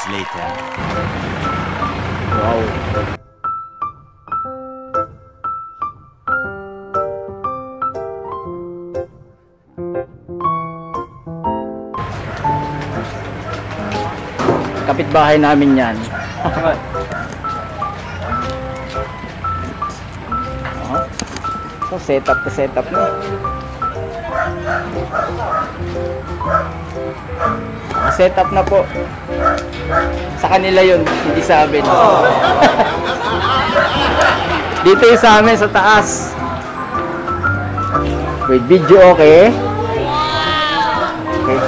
Later. Wow. Kapitbahay namin yan. So set up na. Set up na po. Sa kanila yun, hindi sa amin. Dito yung sa amin, sa taas. Wait, video okay? Okay.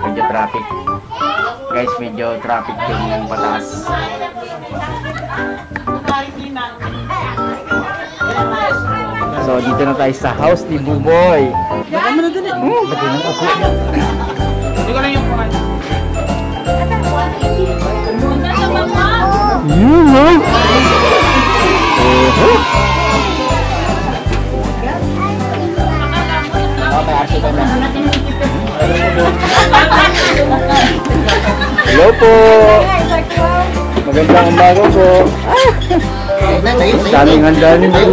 Medyo traffic. Guys, medyo traffic yung pataas. So, dito na tayo sa house ni Buboy. Lagyan mo na dali. Lagyan ng ako. Hindi ko lang yung kuman. Hello po. Magandang umaga po. Daming handa ninyo.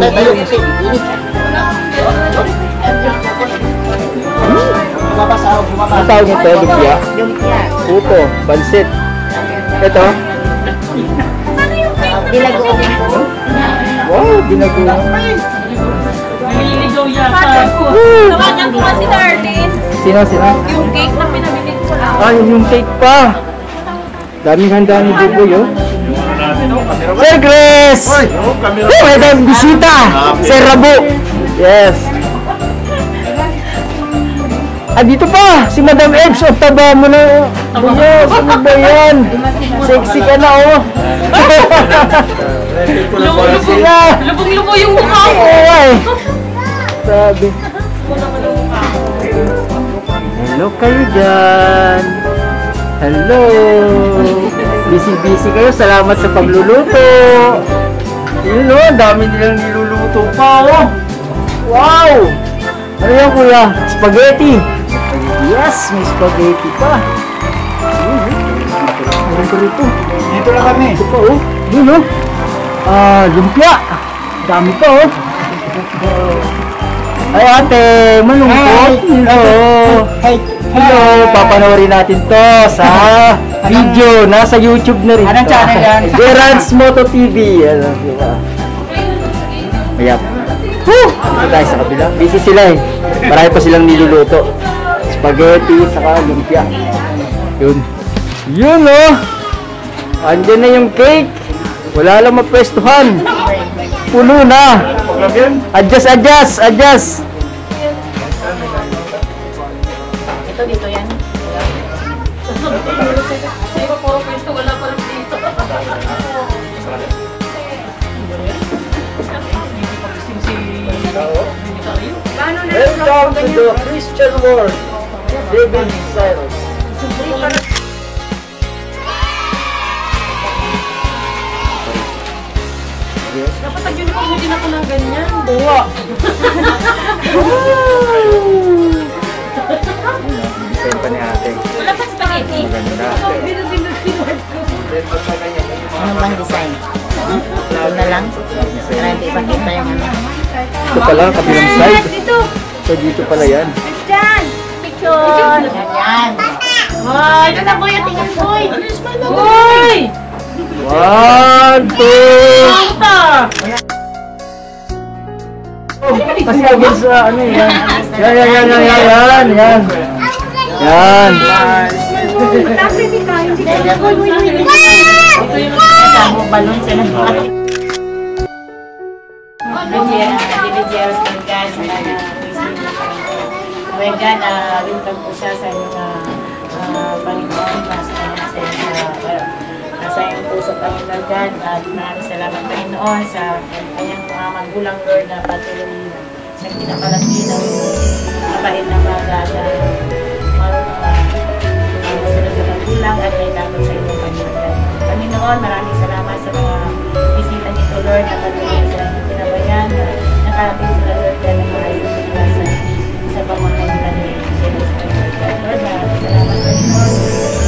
Ang tawag nito, lumpia? Puto, bansit. Ito? Binagoong. Wow, binagoong. Nililigaw yata. Tawagan ko si Darlene. Sino? Yung cake na pinabili ko lang. Ah, yung cake pa. Daming handa ni Buboy, oh. Sir Grace! May tayong bisita! Sir Rabo! Yes! Ah, dito pa! Si Madam Ebs! O, taba mo na! Yes! Ano ba yan? Sexy ka na, oh! Lubong-lubo yung mukha mo! Ay! Sabi. Hello kayo dyan! Hello! Busy kayo. Salamat sa pagluluto. Yun o, dami nilang niluluto pa o. Wow! Ano yan kuya? Spaghetti. Yes, may spaghetti pa. Ano rito? Dito lang kami. Ito pa o. Yun o. Lumpia. Dami pa o. Ay ate, malungkot. Hello. Hello, papanoorin natin to sa video. Nasa YouTube na rin. Anong channel yan? Gerard's Moto TV. Ano, diba? Ayan. Dito tayo sa kabila. Busy sila eh. Marami pa silang niluluto. Spaghetti, saka lumpia. Yun. Yun oh! Andyan na yung cake. Wala lang mapwestuhan. Puno na. Adjust. Dito yan. Di ba puro pwesto, wala pa rin dito. Welcome to the Christian world. David Cyrus. Dapat nag-uniform din ako ng ganyan. Buwa. Design pa ni ate. Wala pa spaghetti. Maganda. Ano bang design? Ito na lang? Para hindi ipakita yung ano. Ito pala, kabilang side. Dito. So dito pala yan. Christian! Picture! Yan. Hoy! Ito na boy! Tingnan boy! Boy! 1, 2. Kasi agad sa ano yan. Yan. Yan. Damo balon sila. David Jairus guys. Naway God, welcome po siya sa inyong Panginoon. Nasa iyong puso, Panginoon God. At maraming salamat, Panginoon, sa kanyang mga magulang, Lord, na patuloy na pinapalaki ng mabait na mga marunong sa magulang at may dapat sa inyong Panginoon God. Panginoon, maraming salamat sa mga bisita nito, Lord, na patuloy sa inyong pinabayan, na nakarating sila, Lord, na maayos sa pamamagitan ni Jesus. Lord, maraming salamat, Panginoon.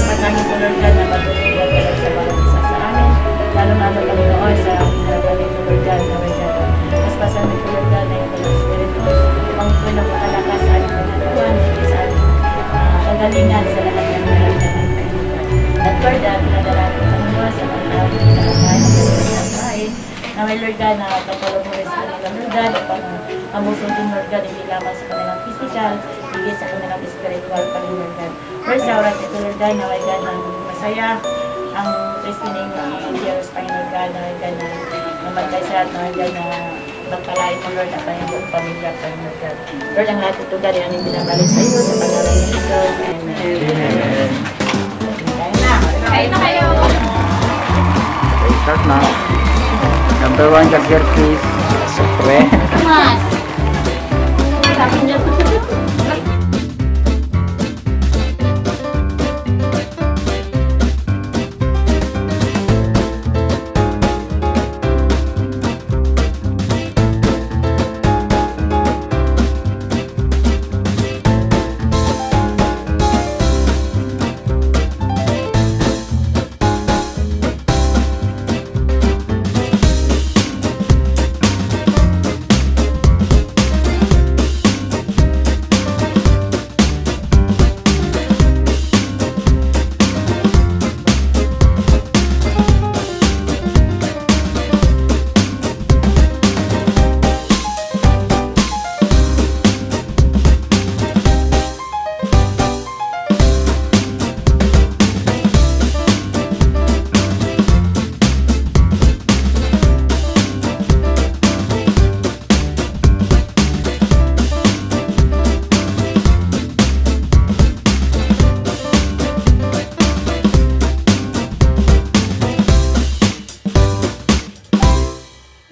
Maraming po, Lord, na patuloy sa bawat isa sa amin, lalo-lalo, Panginoon, sa hinapan nito, Lord, na may gano'n. Mas pasan nito, Lord, na yung Holy Spirit mo, ang po ng makalakas sa ating pangalawan, sa ating kagalingan sa lahat ng nararamdaman, Panginoon. At Lord, pinadalangin ko Panginoon sa mga pinakasahan ng bahay, na may Lord God, na kapalog mo rin sa kanilang Lord God, upang amusong din Lord God, hindi lamang sa kanilang physical, hindi sa kanilang spiritual pa rin Lord God. Lord, sa oras ito Lord God, na may God, na masaya ang christening ni Diyos, Panginoon God, na may God, na mabantay sa at na may God, na magpalain mo Lord, at ang buong pamilya, Panginoon God. Lord, ang lahat ito God, ang aming binabalik sa iyo, sa pangalan ni Jesus. Amen. Kain na kayo! Okay, start na. Number 1, Javier, please. Siyempre. Mas. Sabi niya.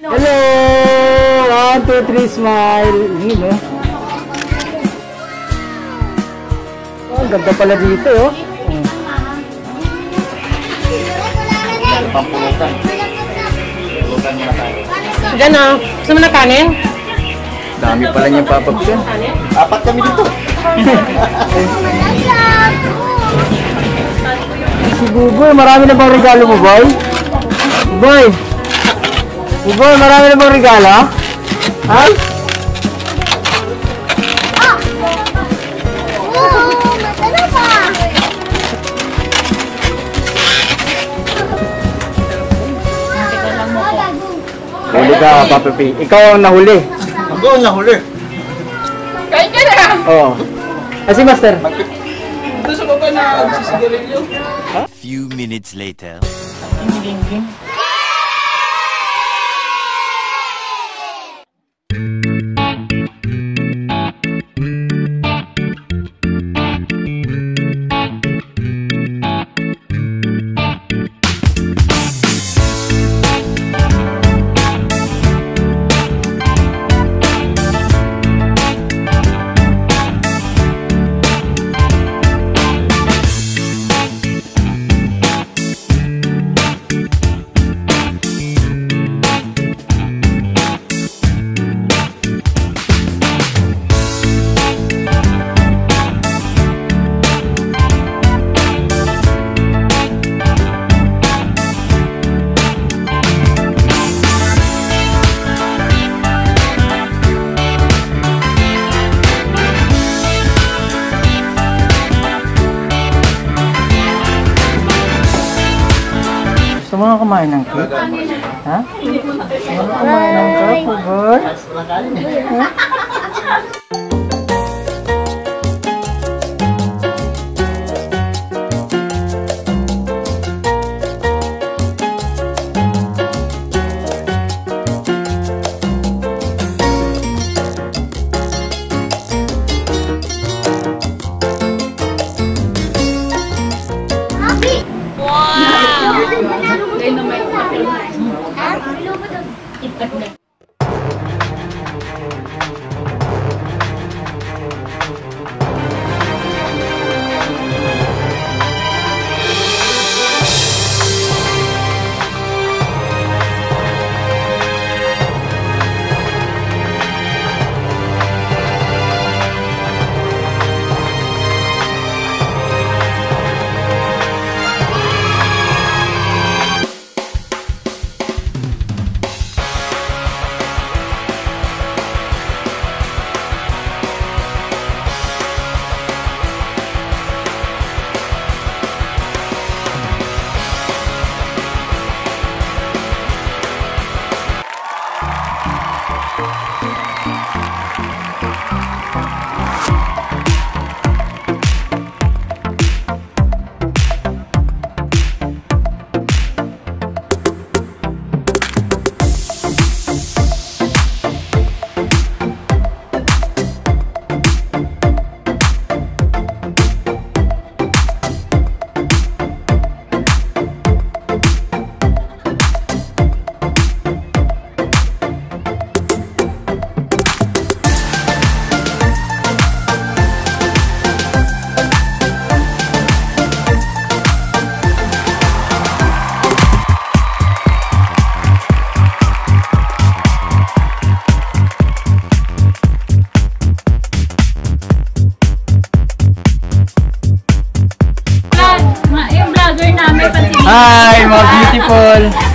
Hello! 1, 2, 3, smile! Yun, no? Oh, ang ganda pala dito, oh. Pampulutan. Pulutan muna tayo. Diyan na. Gusto mo na kanin? Dami pala niyang papapyan. 4 kami dito. Si Buboy, marami na bang regalo mo, boy? Boy! Buboy, marami na bang regalo? Ha? Huli ka, Papa P. Ikaw ang nahuli. Ako ang nahuli. Kain ka na! Oo. Si Master. Gusto mo ba na sisigarilyo? Few minutes later. Hinilingging. Gusto mo na kumain ng cake? Ha? Gusto mo na kumain ng cake, Buboy?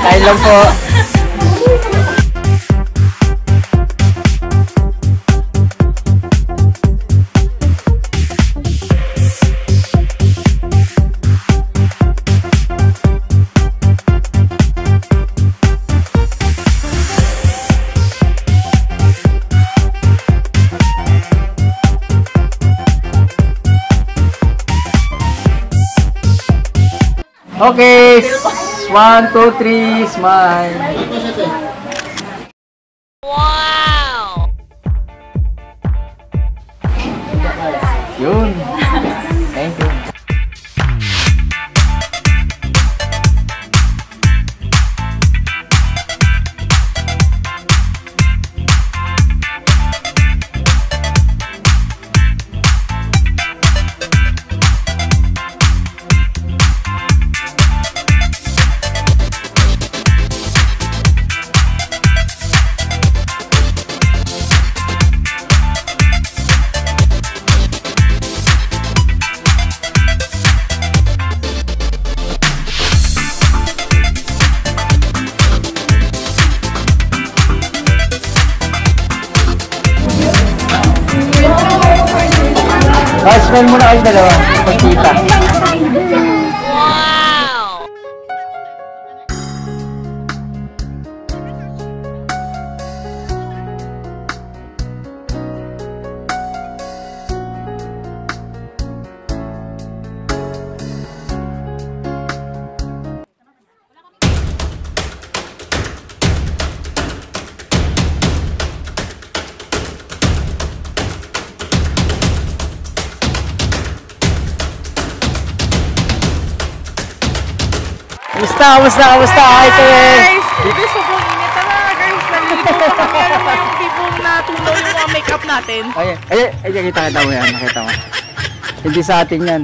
Kain lang po. Okay, 1, 2, 3, smile. Wow! Yun. Thank you. Smile muna kayo dalawa. Pagkita. Kamusta? Hi, guys! Dito sobrang init na guys. Nalilito pa kami. Alam mo yung tipong natunaw yung mga makeup natin. Ay, kita mo yan. Nakita mo. Hindi sa atin yan.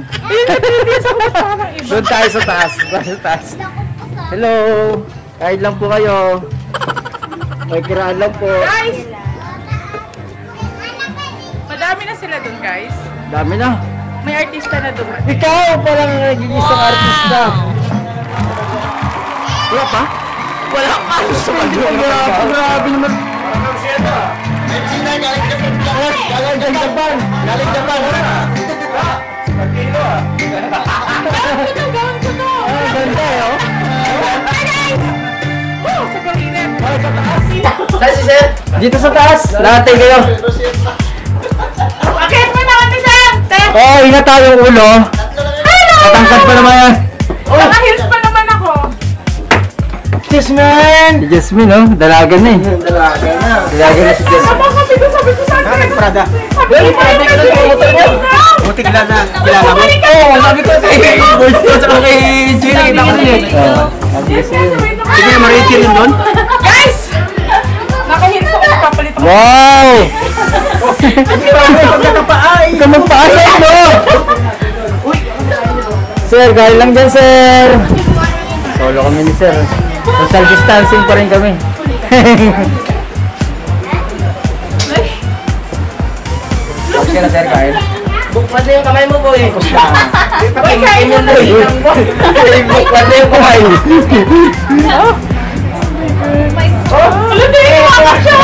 Doon tayo sa taas. Hello! Kain lang po kayo. May kiraan lang po. Guys! Madami na sila doon, guys. Dami na. May artista na doon. Ikaw parang naging isang artista. Wala pa? Wala pa! Grabe naman. Galing Japan. Magkilo ah. Gawin ko to! Ganda eh oh. Sobrang init. Saan si Sir? Dito sa taas. Lahatay kayo. Bakit mo naman ni Sam? Oo, ingat tayo yung ulo. Matangkad pa naman yan. Naka-heels pa naman ako. Jasmine! Si Jasmine, oh. Dalaga na eh. Dalaga na si Jasmine. Sabi ko sa akin. Prada. Sabi ko Buti kilala mo? Oo, sabi ko sa boys ko sa kay Gina. Kita ko niya. Sige, ma-reach rin doon. Guys! Naka-heels ako. Papalit ako. Wow! Ikaw magpaasay, no? Sir, gaya lang dyan, sir. Solo kami ni sir. Social distancing pa rin kami. Okay na, sir, kain. Bukpad na yung kamay mo, boy. Boy, kain mo na rin. Bukpad na yung kamay. Alam din yung mga siya!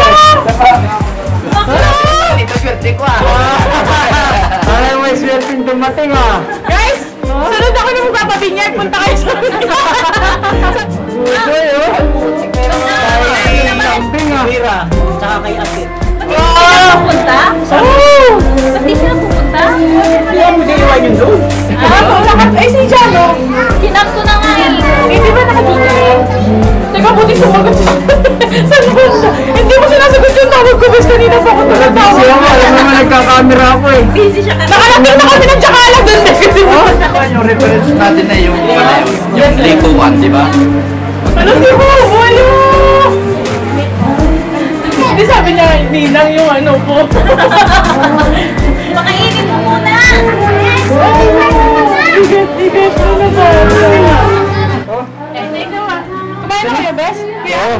Ito swerte ko ah. Ay, may swerte dumating ah. Guys! Sunod ako na magpapabinyag. Punta kayo sa Uy, oh. Kay Lambing ah. Mira, tsaka kay Asit. pupunta? Oo! Ba't di sila pupunta? Hindi ako mag-iwan yun doon. Ay, si Jano. Kinap ko na nga eh. Eh, di ba nakatulog? Teka, buti sumagot siya. Saan ba siya? Hindi mo sinasagot yung tawag ko. Basta kanina pa ako tumatawag. Busy ako, alam naman nagkakamera ako eh. Busy siya kasi. Nakalating na kami ng tsakala doon. Kasi Yung reference natin na yung Lico 1, di ba? ano si mo? Walo! Hindi sabi niya, ninang yung ano po. Pakainin mo muna. Igat mo na ba? Kumain na kayo, Bes? Oo.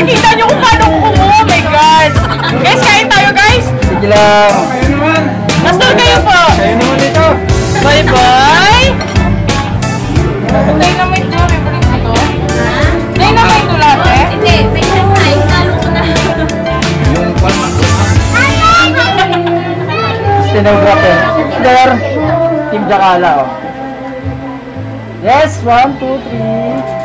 Nakikita niyo kung paano ko kumuha. Oh my God. Guys, kain tayo guys. Sige lang. Basta kayo po. Kayo naman dito. Bye-bye. Tayo naman ito. May balik mo to. Tayo naman ito lahat eh. Hindi, may sangay. Talo ko na. Stenographer. There. Team Jakala, oh. Yes, 1, 2, 3.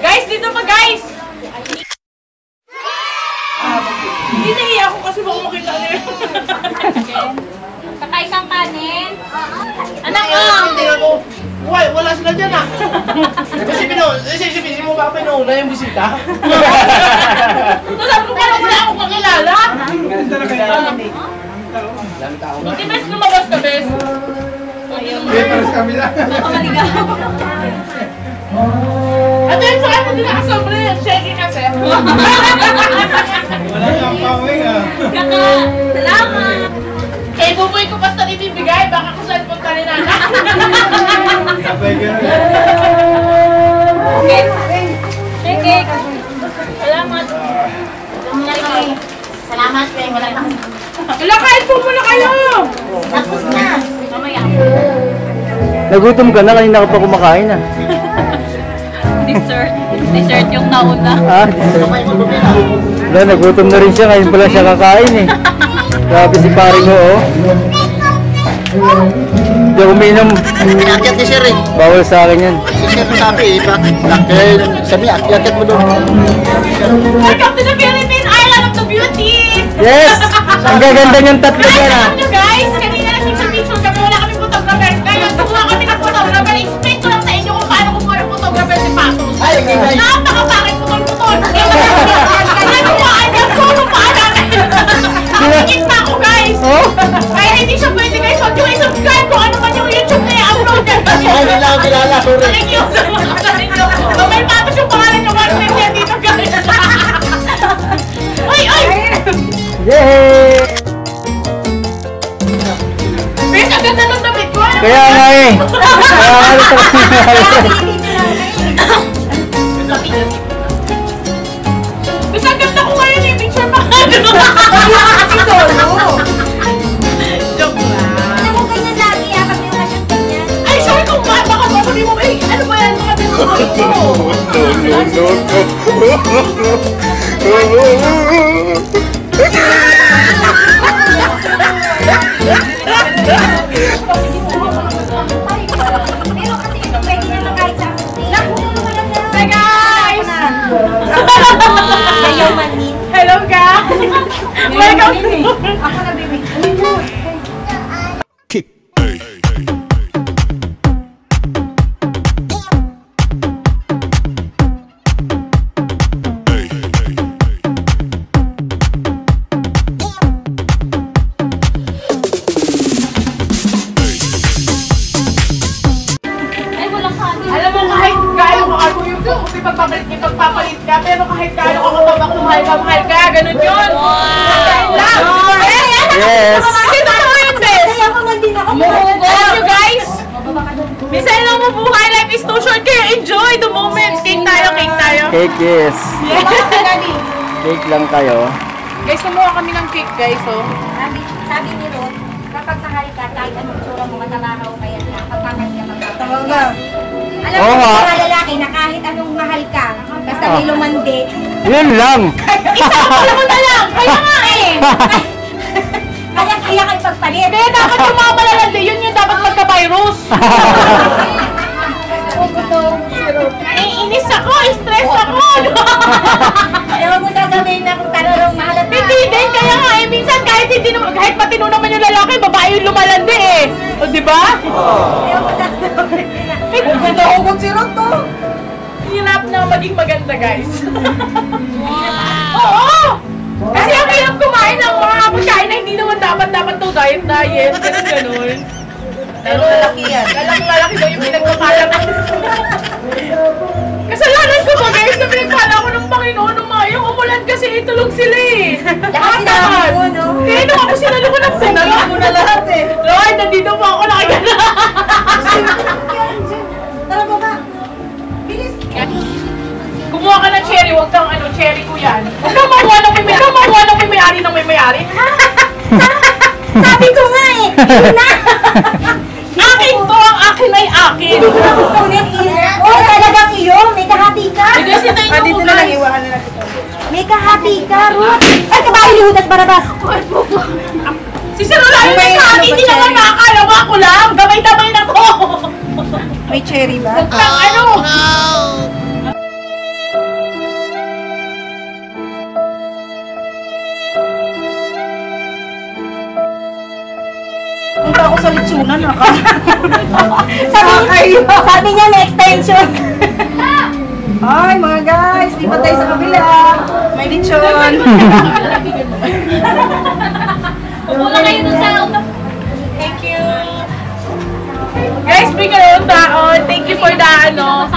Guys, dito pa guys. Hindi nahiya ako kasi baka makita nila. Kakain kang kanin. Anak ko! Hindi ako. Wala sila dyan ah. Kasi isipin mo ba pinuuna yung bisita? Sabi ko parang wala akong kakilala. Buti bes lumabas ka bes. Pares kami lang. At yun sa akin din nakasobre. Shaky kasi. Wala kang pawing ah. Kaka, salamat. Kaya buboy ko basta ibibigay. Baka kung saan punta ni Nana. Sabay ganun. Okay. Okay. Salamat. Salamat kayo. Wala lang. Wala, kain po muna kayo. Tapos na. Mamaya. Nagutom ka na, kanina ka pa kumakain ah. Dessert. Dessert yung nauna. Ah, wala, nagutom na rin siya, ngayon pala siya kakain eh. Grabe si paring mo, oh. Hindi ako uminom. Pinakyat ni Sir eh. Bawal sa akin yan. Si Sir sabi, bakit? Sabi, akyat mo doon. Welcome to the Philippine Island of the Beauty. Yes! Ang gaganda niyang tatlo dyan ah. Alam nyo guys, kanina na picture kami, wala kami photographer. Ngayon, kumuha kami ng photographer. Explain ko lang sa inyo kung paano kumuha ng photographer si Patos. Ay, okay guys. Napakapangit putol-putol. Kaya kumuhaan niya, solo pa namin. Nakikit pa ako guys. Kaya hindi siya pwede guys. Huwag nyo i-subscribe kung ano man yung YouTube na i-upload niya. Ay, hindi lang ako kilala, sorry. Thank you so much. May Patos yung pangalan niyo. One minute yan dito guys. Ay, ay! Yay! Bes, ang ganda ng damit ko. Kaya nga eh. Kaya nga ito. Bes, ang ganda ko ngayon eh. Picture pa ka. Joke lang. Alam mo kayo na lagi. Kapag may mga shot niya. Ay, sorry kung baka sabi mo, eh, ano ba yan mga tinutuloy ko? Pero kasi ito pwede na kahit sa akin. Hi guys! Ayaw manin. Hello guys! Welcome to... Ako na bibig. Ay, walang kanin. Alam mo, kahit gaano ka ako yung ipagpapalit ka, pero kahit gaano ka katabak, mahal ka, ganun yun. Lang! Yes! Sino ko yun, Bes? Kaya ako man din ako. Alam nyo guys, minsan lang mabuhay, life is too short, kaya enjoy the moment. Cake tayo, cake tayo. Cake yes. Cake lang kayo. Guys, kumuha kami ng cake guys, oh. Sabi ni Ruth, kapag mahal ka, kahit anong tsura mo, matamahaw ka yan lang. Pag mahal ka, magpapalala. Alam Oo mo, nga. mga lalaki na kahit anong mahal ka, basta may lumandi. Yun lang. Isa ko lang na lang, kaya nga eh. Kaya kayo pagpalit. Kaya dapat yung mga malalandi, yun yung dapat magka-virus. Naiinis ako, stress ako. Ayaw mo sasabihin na kung talagang mahal at Hindi din, kaya nga eh, minsan kahit matino naman yung lalaki, babae yung lumalandi eh. O, di ba? Ayaw mo sasabihin na. Huwag si Roto. Hirap na maging maganda, guys. Oo! Kasi ang hirap kumain ng mga pagkain na hindi naman dapat to diet, ganun. Lalaki yan. Lalaki daw yung pinagpapala ko. Kasalanan ko ba, guys, na pinagpala ko ng Panginoon ng mga yung umulan kasi itulog sila eh. Lahat sinabi mo, no? Kaya nung ako sinalo ko ng sinalo mo na lahat eh. Lord, nandito po ako nakikita. Tara ba ba? yan. Huwag kang makuha ng may-ari ng may-ari. Sabi ko nga eh, yun na! Akin to, ang akin ay akin. Oh, talagang iyo, may kahati ka. Kasi tayo Dito na lang, iwahan na lang. May kahati ka, Ruth. Ay, kabahay ni Hudas Barabas. si Sir Olayo may kahati, hindi naman nakakalawa ko lang. Gabay-gabay na to. May cherry ba? Ang ano? Punta ako sa litsunan, Sabi niya may extension. Hi mga guys, di pa tayo sa kabila. May lechon. Upo na kayo dun sa auto. Thank you. Guys, bring your own baon. Thank you for the ano.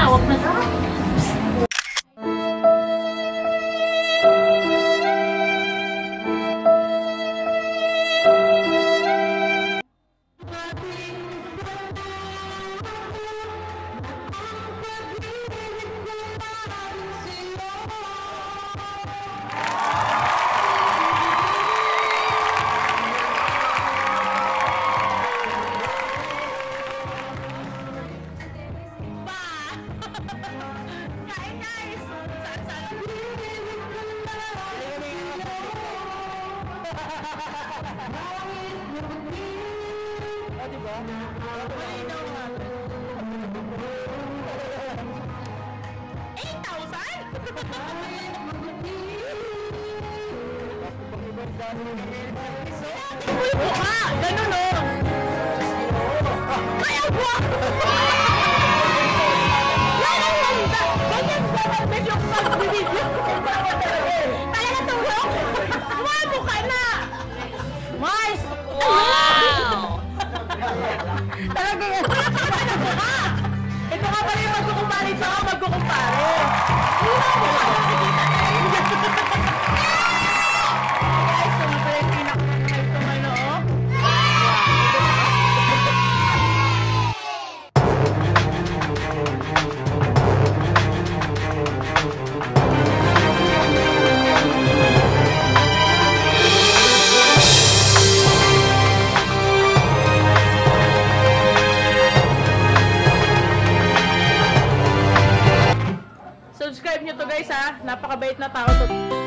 Ganun o. Kaya buwan! Yan ang ganda! Ganyan ba mag-video ko mag-video ko? Talaga tulong? Mamo ka na! Mais! Wow! Talaga yan! Ito nga pala yung magkukumpare siya ka magkukumpare! Subscribe nyo to guys ha, napakabait na tao to.